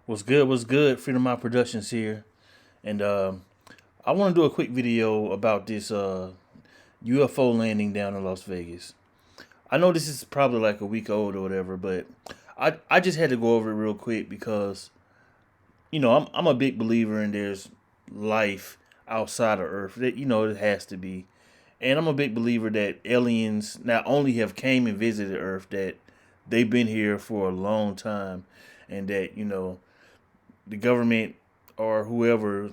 What's good? What's good? Freedom Out Productions here, and I want to do a quick video about this UFO landing down in Las Vegas. I know this is probably like a week old or whatever, but I just had to go over it real quick because I'm a big believer in there's life outside of Earth. That it has to be, and I'm a big believer that aliens not only have came and visited Earth, that they've been here for a long time, and that the government or whoever,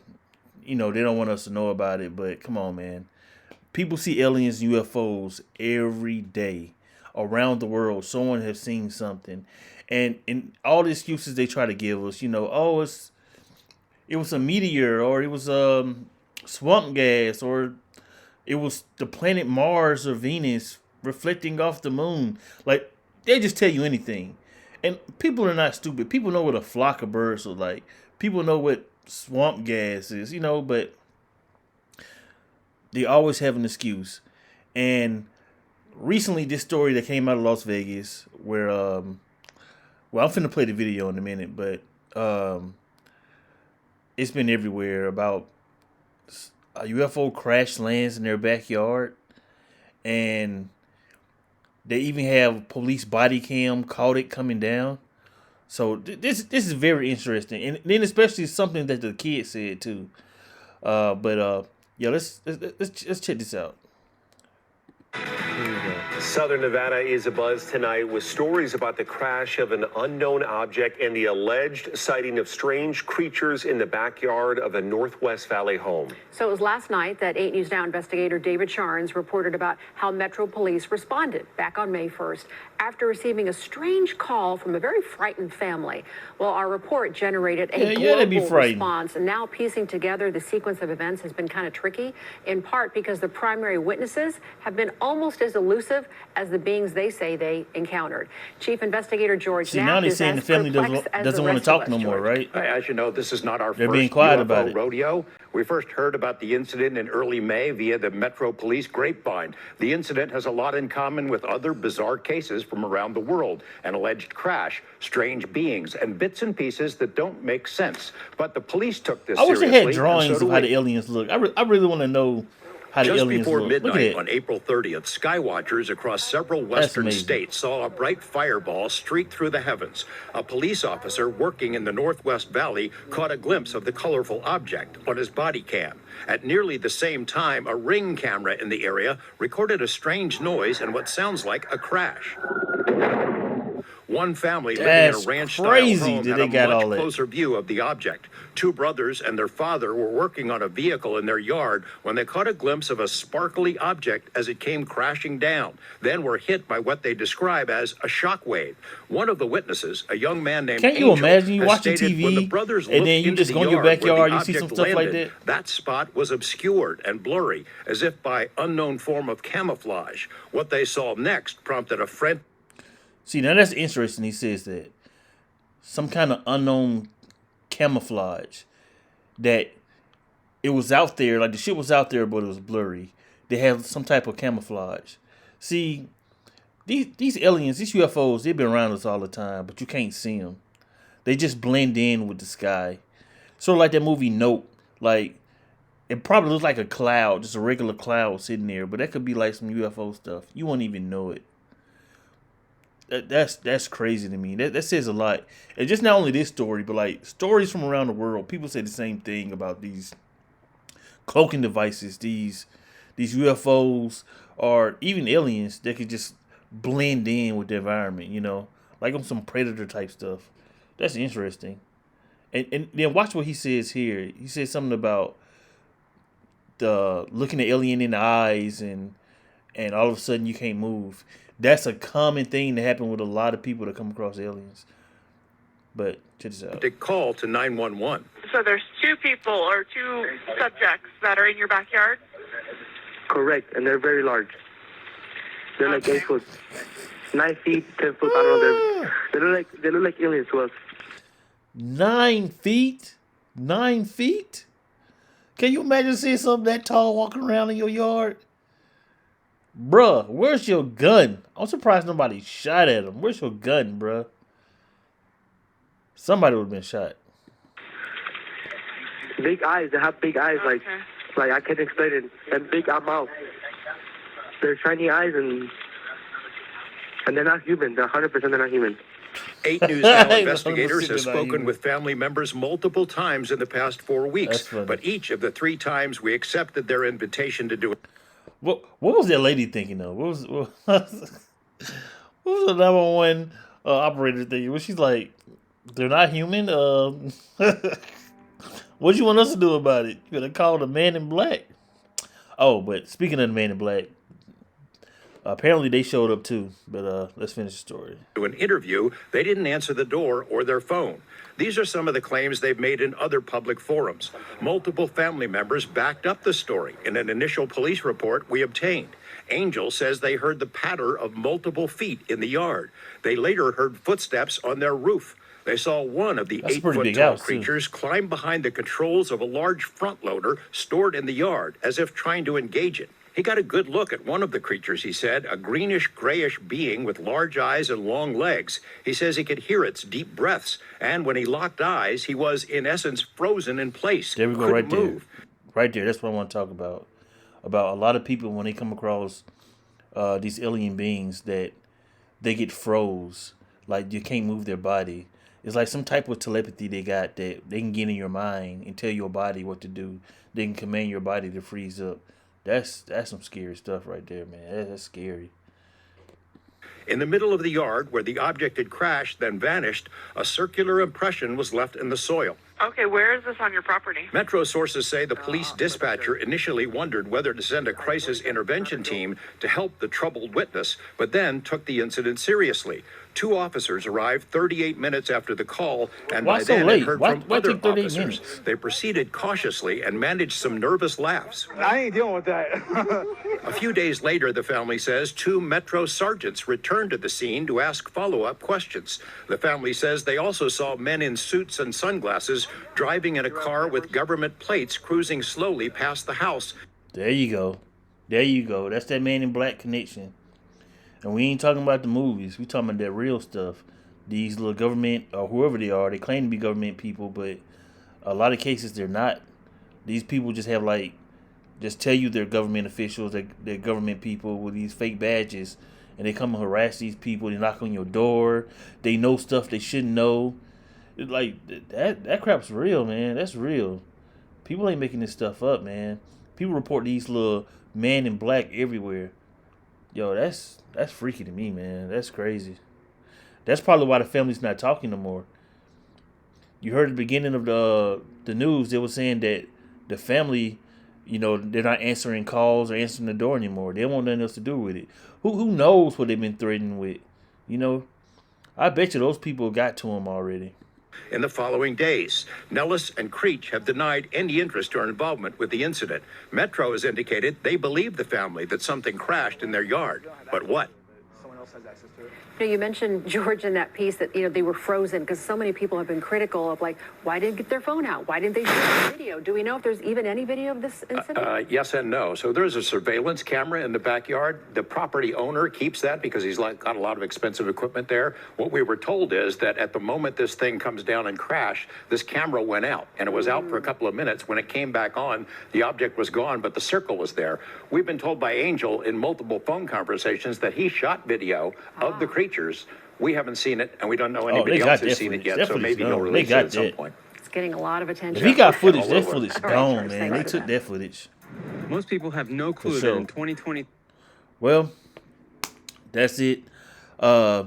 they don't want us to know about it. But come on, man. People see aliens and UFOs every day around the world. Someone has seen something. And all the excuses they try to give us, oh, it was a meteor, or it was swamp gas, or it was the planet Mars or Venus reflecting off the moon. Like, they just tell you anything. And people are not stupid. People know what a flock of birds look like. People know what swamp gas is, but they always have an excuse. And recently, this story that came out of Las Vegas, where, well, I'm finna play the video in a minute, but it's been everywhere about a UFO crash lands in their backyard, and they even have police body cam caught it coming down. So this is very interesting, and then especially something that the kid said too. But yeah, let's check this out. Here we go. Southern Nevada is abuzz tonight with stories about the crash of an unknown object and the alleged sighting of strange creatures in the backyard of a Northwest Valley home. So it was last night that 8 News Now investigator David Charnes reported about how Metro Police responded back on May 1st after receiving a strange call from a very frightened family. Well, our report generated a global response, and now piecing together the sequence of events has been kind of tricky, in part because the primary witnesses have been almost as elusive as the beings they say they encountered. Chief Investigator George Knapp now they're saying the family doesn't want to talk no more, right? As you know, this is not our They're first being quiet UFO about it. rodeo. We first heard about the incident in early May via the Metro Police grapevine. The incident has a lot in common with other bizarre cases from around the world: an alleged crash, strange beings, and bits and pieces that don't make sense. But the police took this I wish seriously. they had drawings of how the aliens look. I really want to know how the Just aliens before look. Look at midnight it. on April 30th, skywatchers across several western amazing. states saw a bright fireball streak through the heavens. A police officer working in the Northwest Valley caught a glimpse of the colorful object on his body cam. At nearly the same time, a Ring camera in the area recorded a strange noise and what sounds like a crash. One family living in a ranch-style home had a much closer view of the object. Two brothers and their father were working on a vehicle in their yard when they caught a glimpse of a sparkly object as it came crashing down, then were hit by what they describe as a shockwave. One of the witnesses, a young man named Can't you Angel, imagine you has watching stated TV when the brothers and then looked you into just the go in your yard where backyard, the you see some object stuff like landed, that spot was obscured and blurry, as if by unknown form of camouflage. What they saw next prompted a friend. See, now that's interesting. He says that some kind of unknown camouflage, that it was out there, like the shit was out there, but it was blurry. They have some type of camouflage. See, these aliens, these UFOs, they've been around us all the time, but you can't see them. They just blend in with the sky. Sort of like that movie Nope. Like, it probably looks like a cloud, just a regular cloud sitting there, but that could be like some UFO stuff. You won't even know it. That's crazy to me. That says a lot. And just not only this story, but like stories from around the world. People say the same thing about these cloaking devices, these UFOs, or even aliens that could just blend in with the environment, like on some predator type stuff. That's interesting. And then watch what he says here. He says something about the looking the alien in the eyes and all of a sudden you can't move. That's a common thing that happens with a lot of people that come across aliens. But check this out. To call to 911. So there's two people or two subjects that are in your backyard? Correct, and they're very large. They're like 8 foot, 9 feet, 10 foot. I don't know. They look like aliens to us. 9 feet? 9 feet? Can you imagine seeing something that tall walking around in your yard? Bruh, where's your gun? I'm surprised nobody shot at him. Where's your gun, bruh? Somebody would have been shot. big eyes. They have big eyes, Okay. like I can't explain it. And big mouth. They're shiny eyes, and they're not human. They're 100% they're not human. 8 News Now 100% investigators have they're not spoken human. with family members multiple times in the past 4 weeks, That's funny. but each of the 3 times we accepted their invitation to do it. What was that lady thinking of? What was the number one operator thinking? Was she's like, they're not human? What do you want us to do about it? You gonna call the Man in Black? Oh, but speaking of the Man in Black, apparently they showed up too. But let's finish the story. To an interview, they didn't answer the door or their phone. These are some of the claims they've made in other public forums. Multiple family members backed up the story in an initial police report we obtained. Angel says they heard the patter of multiple feet in the yard. They later heard footsteps on their roof. They saw one of the That's a pretty big 8-foot-tall house, too. creatures climb behind the controls of a large front loader stored in the yard, as if trying to engage it. He got a good look at one of the creatures, he said, a greenish-grayish being with large eyes and long legs. He says he could hear its deep breaths, and when he locked eyes, he was, in essence, frozen in place. There we go, Couldn't right there. move. Right there. That's what I want to talk about. About a lot of people when they come across these alien beings that they get froze, like you can't move their body. It's like some type of telepathy they got that they can get in your mind and tell your body what to do. They can command your body to freeze up. That's some scary stuff right there, man. That's scary. In the middle of the yard where the object had crashed, then vanished, a circular impression was left in the soil. Okay, where is this on your property? Metro sources say the police dispatcher initially wondered whether to send a crisis intervention team to help the troubled witness, but then took the incident seriously. 2 officers arrived 38 minutes after the call, and Why by so then late? had heard Why from take other 38 officers. minutes? They proceeded cautiously and managed some nervous laughs. I ain't dealing with that. A few days later, the family says 2 Metro sergeants returned to the scene to ask follow-up questions. The family says they also saw men in suits and sunglasses driving in a car with government plates cruising slowly past the house. There you go. There you go. That's that Man in Black connection. And we ain't talking about the movies. We talking about that real stuff. These little government, or whoever they are, they claim to be government people, but a lot of cases they're not. These people just have just tell you they're government officials, they're government people with these fake badges, and they come and harass these people. They knock on your door. They know stuff they shouldn't know. That crap's real, man. That's real. People ain't making this stuff up, man. People report these little Man in Black everywhere. Yo, that's freaky to me, man. That's crazy. That's probably why the family's not talking no more. You heard at the beginning of the news, they were saying that the family, they're not answering calls or answering the door anymore. They don't want nothing else to do with it. Who knows what they've been threatened with? I bet you those people got to them already. In the following days, Nellis and Creech have denied any interest or involvement with the incident. Metro has indicated they believe the family that something crashed in their yard. But what? Someone else has access to it. You mentioned, George, in that piece that, they were frozen because so many people have been critical of, why didn't they get their phone out? Why didn't they shoot the video? Do we know if there's even any video of this incident? Yes and no. So there's a surveillance camera in the backyard. The property owner keeps that because he's got a lot of expensive equipment there. What we were told is that at the moment this thing comes down and crash, this camera went out, and it was out for a couple of minutes. When it came back on, the object was gone, but the circle was there. We've been told by Angel in multiple phone conversations that he shot video of the creatures. We haven't seen it, and we don't know anybody else has seen it yet, so maybe he'll release it at some point. It's getting a lot of attention. If he got footage, that over. footage All right, gone, George, man. thank They you. took that footage. Most people have no clue sure. that in 2020. Well, that's it. I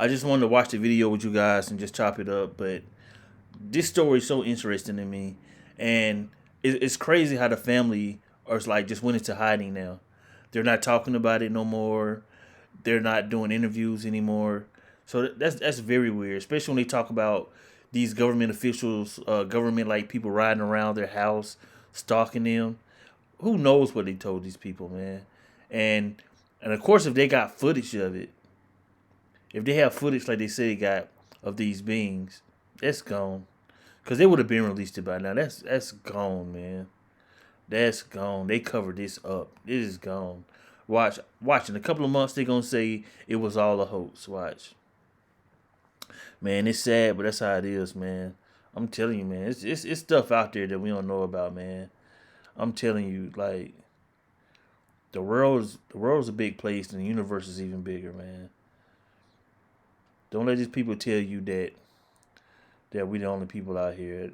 just wanted to watch the video with you guys and just chop it up, but this story is so interesting to me, and it's crazy how the family are just went into hiding now. They're not talking about it no more. They're not doing interviews anymore. So that's very weird, especially when they talk about these government officials, government people riding around their house, stalking them. Who knows what they told these people, man? And of course, if they got footage of it, if they have footage like they say they got of these beings, that's gone. Because they would have been released it by now. That's gone, man. That's gone. They covered this up. It is gone. Watch. In a couple of months, they're going to say it was all a hoax. Watch. Man, it's sad, but that's how it is, man. I'm telling you, man, it's stuff out there that we don't know about, man. I'm telling you, like the world's a big place, and the universe is even bigger, man. Don't let these people tell you that we the only people out here.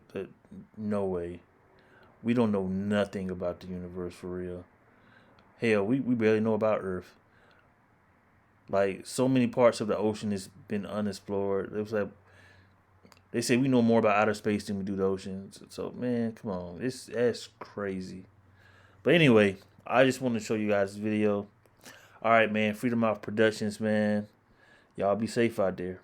No way. We don't know nothing about the universe for real. Hell, we barely know about Earth. Like so many parts of the ocean has been unexplored. It was like they say we know more about outer space than we do the oceans. So man, come on, that's crazy. But anyway, I just want to show you guys this video. All right, man. Freedom Mouth Productions, man. Y'all be safe out there.